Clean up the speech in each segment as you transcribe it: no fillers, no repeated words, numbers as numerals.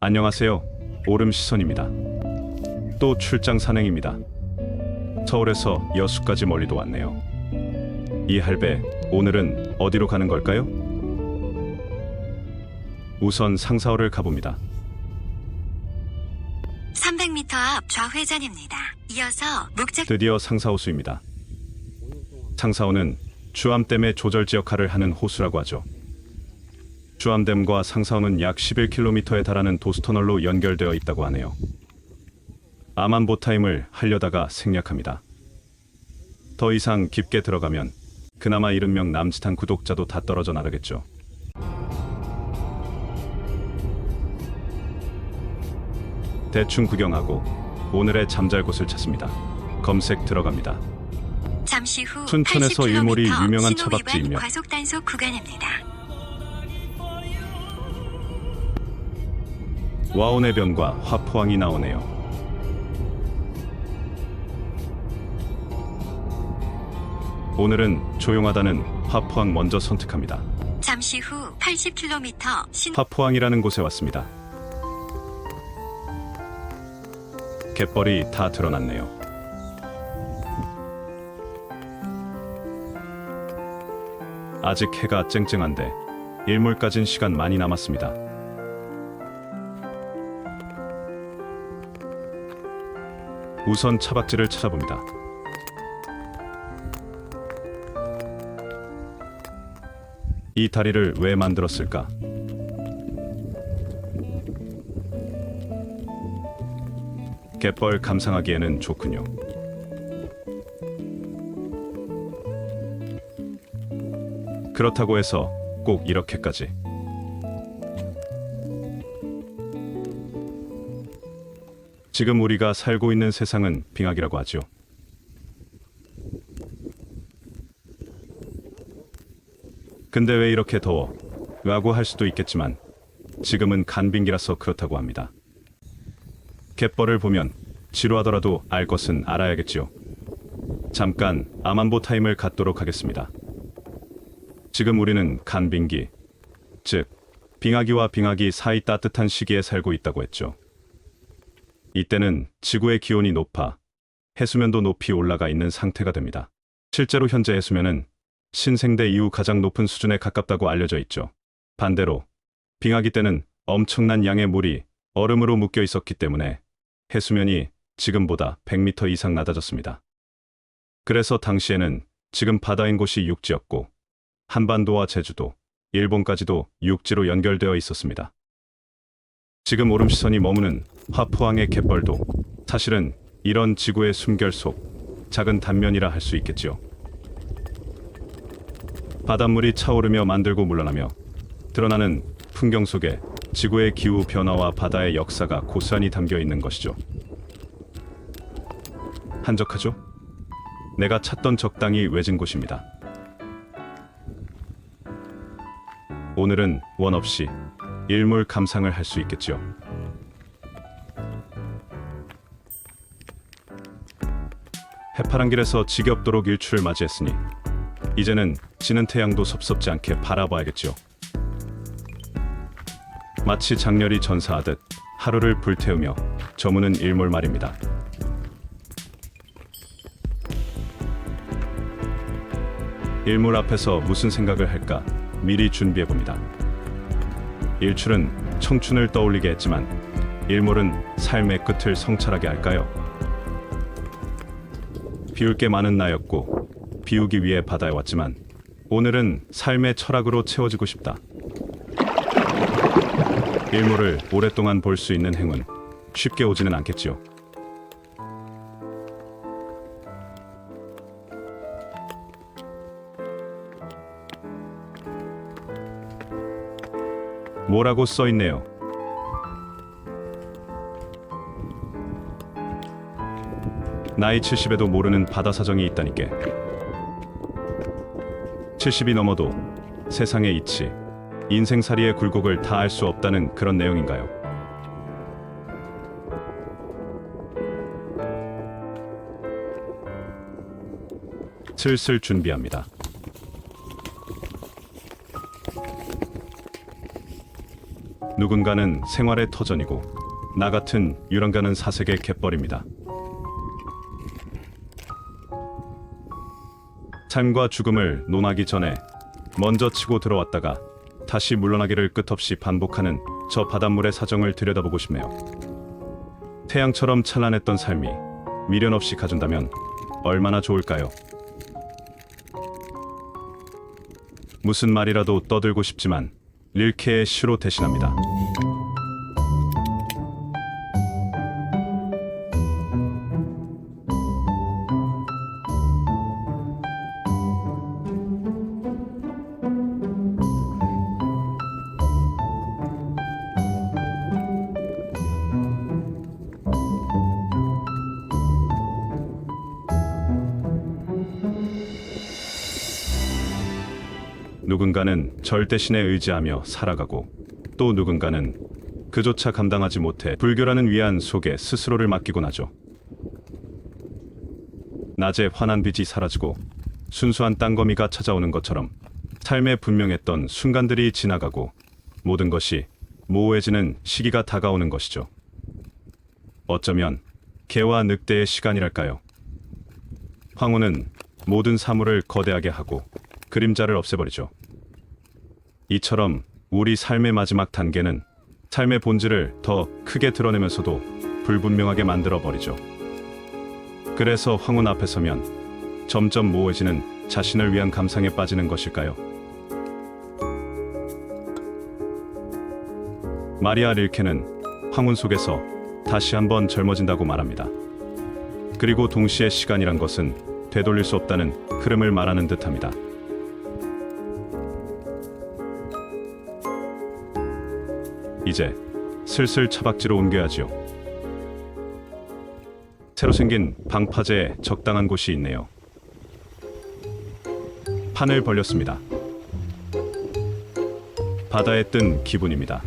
안녕하세요. 오름시선입니다. 또 출장 산행입니다. 서울에서 여수까지 멀리도 왔네요. 이 할배, 오늘은 어디로 가는 걸까요? 우선 상사호를 가봅니다. 300m 앞 좌회전입니다. 이어서 목적 드디어 상사호수입니다. 상사호는 주암댐의 조절지 역할을 하는 호수라고 하죠. 주암댐과 상사호는 약 11km에 달하는 도수터널로 연결되어 있다고 하네요. 아만보타임을 하려다가 생략합니다. 더 이상 깊게 들어가면 그나마 70명 남짓한 구독자도 다 떨어져 나가겠죠. 대충 구경하고 오늘의 잠잘 곳을 찾습니다. 검색 들어갑니다. 잠시 후 춘천에서 80km 일몰이 유명한 신호 위반 처박지이며 과속 단속 구간입니다. 와온의 변과 화포항이 나오네요. 오늘은 조용하다는 화포항 먼저 선택합니다. 잠시 후 80km 화포항이라는 곳에 왔습니다. 갯벌이 다 드러났네요. 아직 해가 쨍쨍한데 일몰까진 시간 많이 남았습니다. 우선 차박지를 찾아봅니다. 이 다리를 왜 만들었을까? 갯벌 감상하기에는 좋군요. 그렇다고 해서 꼭 이렇게까지. 지금 우리가 살고 있는 세상은 빙하기라고 하죠. 근데 왜 이렇게 더워? 라고 할 수도 있겠지만 지금은 간빙기라서 그렇다고 합니다. 갯벌을 보면 지루하더라도 알 것은 알아야겠지요. 잠깐 아만보 타임을 갖도록 하겠습니다. 지금 우리는 간빙기, 즉 빙하기와 빙하기 사이 따뜻한 시기에 살고 있다고 했죠. 이때는 지구의 기온이 높아 해수면도 높이 올라가 있는 상태가 됩니다. 실제로 현재 해수면은 신생대 이후 가장 높은 수준에 가깝다고 알려져 있죠. 반대로 빙하기 때는 엄청난 양의 물이 얼음으로 묶여 있었기 때문에 해수면이 지금보다 100m 이상 낮아졌습니다. 그래서 당시에는 지금 바다인 곳이 육지였고 한반도와 제주도, 일본까지도 육지로 연결되어 있었습니다. 지금 오름시선이 머무는 화포항의 갯벌도 사실은 이런 지구의 숨결 속 작은 단면이라 할 수 있겠지요. 바닷물이 차오르며 만들고 물러나며 드러나는 풍경 속에 지구의 기후 변화와 바다의 역사가 고스란히 담겨 있는 것이죠. 한적하죠? 내가 찾던 적당히 외진 곳입니다. 오늘은 원 없이 일몰 감상을 할 수 있겠지요. 해파란 길에서 지겹도록 일출을 맞이했으니 이제는 지는 태양도 섭섭지 않게 바라봐야겠지요. 마치 장렬히 전사하듯 하루를 불태우며 저무는 일몰 말입니다. 일몰 앞에서 무슨 생각을 할까 미리 준비해봅니다. 일출은 청춘을 떠올리게 했지만 일몰은 삶의 끝을 성찰하게 할까요? 비울 게 많은 나였고 비우기 위해 바다에 왔지만 오늘은 삶의 철학으로 채워지고 싶다. 일몰을 오랫동안 볼 수 있는 행운 쉽게 오지는 않겠지요. 뭐라고 써있네요. 나이 70에도 모르는 바다 사정이 있다니께. 70이 넘어도 세상의 이치, 인생살이의 굴곡을 다 알 수 없다는 그런 내용인가요? 슬슬 준비합니다. 누군가는 생활의 터전이고 나 같은 유랑가는 사색의 갯벌입니다. 삶과 죽음을 논하기 전에 먼저 치고 들어왔다가 다시 물러나기를 끝없이 반복하는 저 바닷물의 사정을 들여다보고 싶네요. 태양처럼 찬란했던 삶이 미련 없이 가준다면 얼마나 좋을까요? 무슨 말이라도 떠들고 싶지만 릴케의 시로 대신합니다. 누군가는 절 대신에 의지하며 살아가고 또 누군가는 그조차 감당하지 못해 불교라는 위안 속에 스스로를 맡기곤 하죠. 낮에 환한 빛이 사라지고 순수한 땅거미가 찾아오는 것처럼 삶에 분명했던 순간들이 지나가고 모든 것이 모호해지는 시기가 다가오는 것이죠. 어쩌면 개와 늑대의 시간이랄까요. 황후는 모든 사물을 거대하게 하고 그림자를 없애버리죠. 이처럼 우리 삶의 마지막 단계는 삶의 본질을 더 크게 드러내면서도 불분명하게 만들어버리죠. 그래서 황혼 앞에 서면 점점 모호해지는 자신을 위한 감상에 빠지는 것일까요? 마리아 릴케는 황혼 속에서 다시 한번 젊어진다고 말합니다. 그리고 동시에 시간이란 것은 되돌릴 수 없다는 흐름을 말하는 듯합니다. 이제 슬슬 차박지로 옮겨야지요. 새로 생긴 방파제에 적당한 곳이 있네요. 판을 벌렸습니다. 바다에 뜬 기분입니다.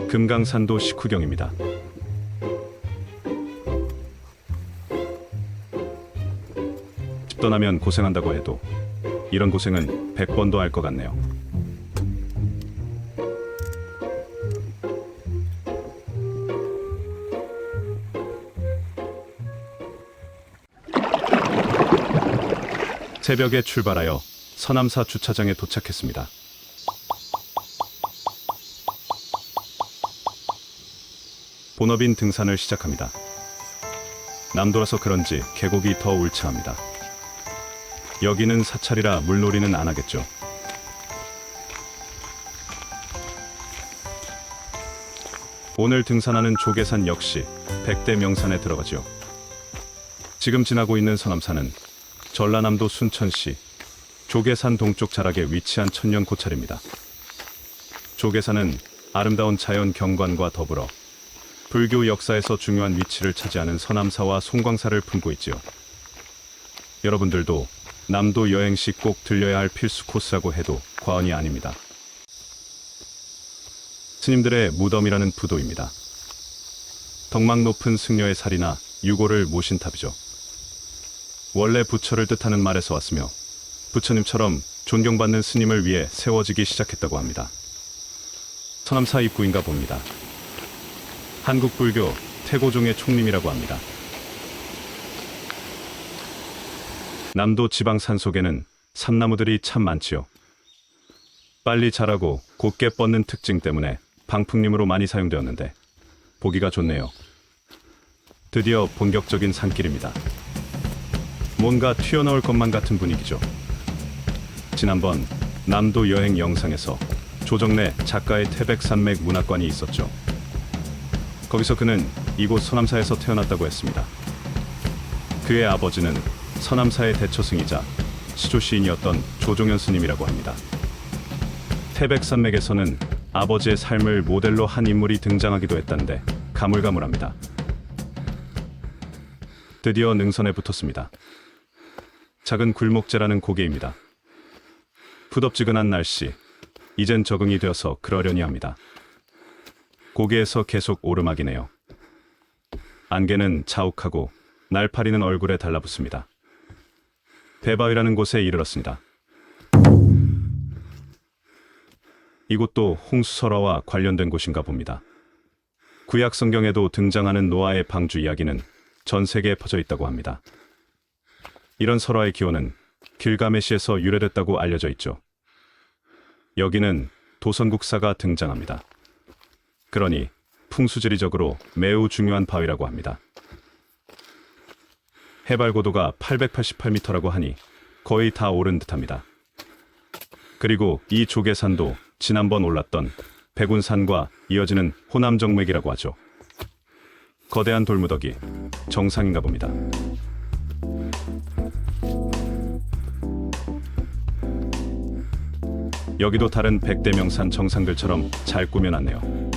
금강산도 식후경입니다. 집 떠나면 고생한다고 해도 이런 고생은 100번도 할 것 같네요. 새벽에 출발하여 서남사 주차장에 도착했습니다. 본업인 등산을 시작합니다. 남도라서 그런지 계곡이 더 울창합니다. 여기는 사찰이라 물놀이는 안 하겠죠. 오늘 등산하는 조계산 역시 백대 명산에 들어가지요. 지금 지나고 있는 서남산은 전라남도 순천시 조계산 동쪽 자락에 위치한 천년 고찰입니다. 조계산은 아름다운 자연 경관과 더불어 불교 역사에서 중요한 위치를 차지하는 서남사와 송광사를 품고 있지요. 여러분들도 남도 여행 시 꼭 들려야 할 필수 코스라고 해도 과언이 아닙니다. 스님들의 무덤이라는 부도입니다. 덕망 높은 승려의 살이나 유고를 모신 탑이죠. 원래 부처를 뜻하는 말에서 왔으며 부처님처럼 존경받는 스님을 위해 세워지기 시작했다고 합니다. 서남사 입구인가 봅니다. 한국 불교 태고종의 총림이라고 합니다. 남도 지방 산속에는 삼나무들이 참 많지요. 빨리 자라고 곧게 뻗는 특징 때문에 방풍림으로 많이 사용되었는데 보기가 좋네요. 드디어 본격적인 산길입니다. 뭔가 튀어나올 것만 같은 분위기죠. 지난번 남도 여행 영상에서 조정래 작가의 태백산맥 문학관이 있었죠. 거기서 그는 이곳 서남사에서 태어났다고 했습니다. 그의 아버지는 서남사의 대처승이자 시조시인이었던 조종현 스님이라고 합니다. 태백산맥에서는 아버지의 삶을 모델로 한 인물이 등장하기도 했다는데 가물가물합니다. 드디어 능선에 붙었습니다. 작은 굴목재라는 고개입니다. 푸덥지근한 날씨, 이젠 적응이 되어서 그러려니 합니다. 고개에서 계속 오르막이네요. 안개는 자욱하고 날파리는 얼굴에 달라붙습니다. 대바위라는 곳에 이르렀습니다. 이곳도 홍수설화와 관련된 곳인가 봅니다. 구약 성경에도 등장하는 노아의 방주 이야기는 전 세계에 퍼져 있다고 합니다. 이런 설화의 기원은 길가메시에서 유래됐다고 알려져 있죠. 여기는 도선국사가 등장합니다. 그러니 풍수지리적으로 매우 중요한 바위라고 합니다. 해발 고도가 888m라고 하니 거의 다 오른 듯합니다. 그리고 이 조계산도 지난번 올랐던 백운산과 이어지는 호남정맥이라고 하죠. 거대한 돌무더기, 정상인가 봅니다. 여기도 다른 백대명산 정상들처럼 잘 꾸며놨네요.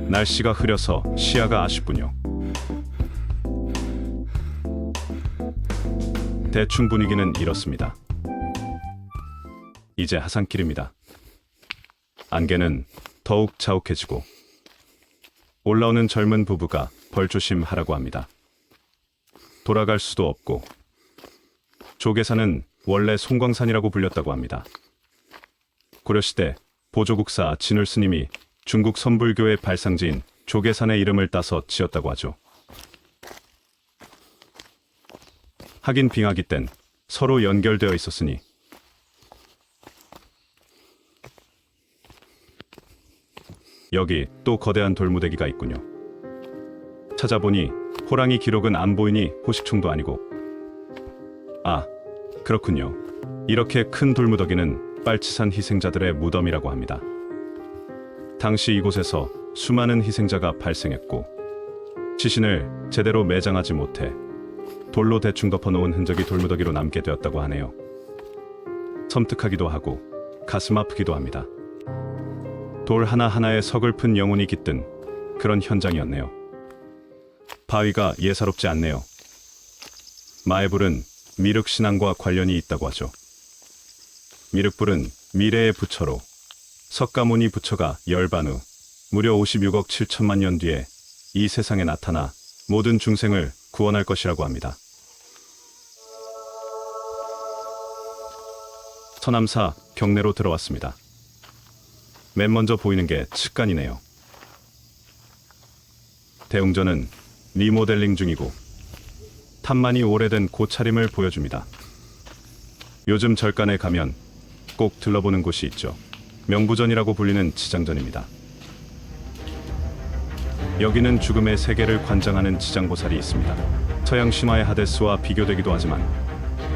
날씨가 흐려서 시야가 아쉽군요. 대충 분위기는 이렇습니다. 이제 하산길입니다. 안개는 더욱 자욱해지고 올라오는 젊은 부부가 벌조심하라고 합니다. 돌아갈 수도 없고 조계산은 원래 송광산이라고 불렸다고 합니다. 고려시대 보조국사 진울 스님이 중국 선불교의 발상지인 조계산의 이름을 따서 지었다고 하죠. 하긴 빙하기 땐 서로 연결되어 있었으니 여기 또 거대한 돌무더기가 있군요. 찾아보니 호랑이 기록은 안 보이니 호식충도 아니고 아, 그렇군요. 이렇게 큰 돌무더기는 빨치산 희생자들의 무덤이라고 합니다. 당시 이곳에서 수많은 희생자가 발생했고 시신을 제대로 매장하지 못해 돌로 대충 덮어놓은 흔적이 돌무더기로 남게 되었다고 하네요. 섬뜩하기도 하고 가슴 아프기도 합니다. 돌 하나하나에 서글픈 영혼이 깃든 그런 현장이었네요. 바위가 예사롭지 않네요. 마애불은 미륵신앙과 관련이 있다고 하죠. 미륵불은 미래의 부처로 석가모니 부처가 열반 후 무려 56억 7천만 년 뒤에 이 세상에 나타나 모든 중생을 구원할 것이라고 합니다. 서남사 경내로 들어왔습니다. 맨 먼저 보이는 게 측간이네요. 대웅전은 리모델링 중이고 탑만이 오래된 고차림을 보여줍니다. 요즘 절간에 가면 꼭 들러보는 곳이 있죠. 명부전이라고 불리는 지장전입니다. 여기는 죽음의 세계를 관장하는 지장보살이 있습니다. 서양 신화의 하데스와 비교되기도 하지만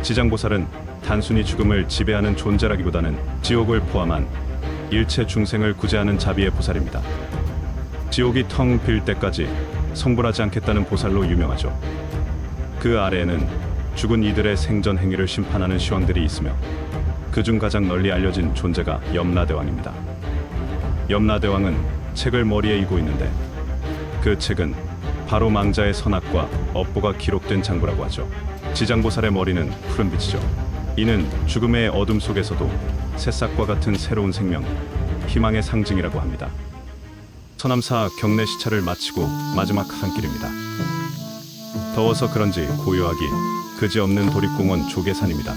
지장보살은 단순히 죽음을 지배하는 존재라기보다는 지옥을 포함한 일체 중생을 구제하는 자비의 보살입니다. 지옥이 텅 빌 때까지 성불하지 않겠다는 보살로 유명하죠. 그 아래에는 죽은 이들의 생전 행위를 심판하는 시황들이 있으며 그중 가장 널리 알려진 존재가 염라대왕입니다. 염라대왕은 책을 머리에 이고 있는데 그 책은 바로 망자의 선악과 업보가 기록된 장부라고 하죠. 지장보살의 머리는 푸른빛이죠. 이는 죽음의 어둠 속에서도 새싹과 같은 새로운 생명, 희망의 상징이라고 합니다. 서남사 경내 시차를 마치고 마지막 하산길입니다. 더워서 그런지 고요하기 그지없는 도립공원 조계산입니다.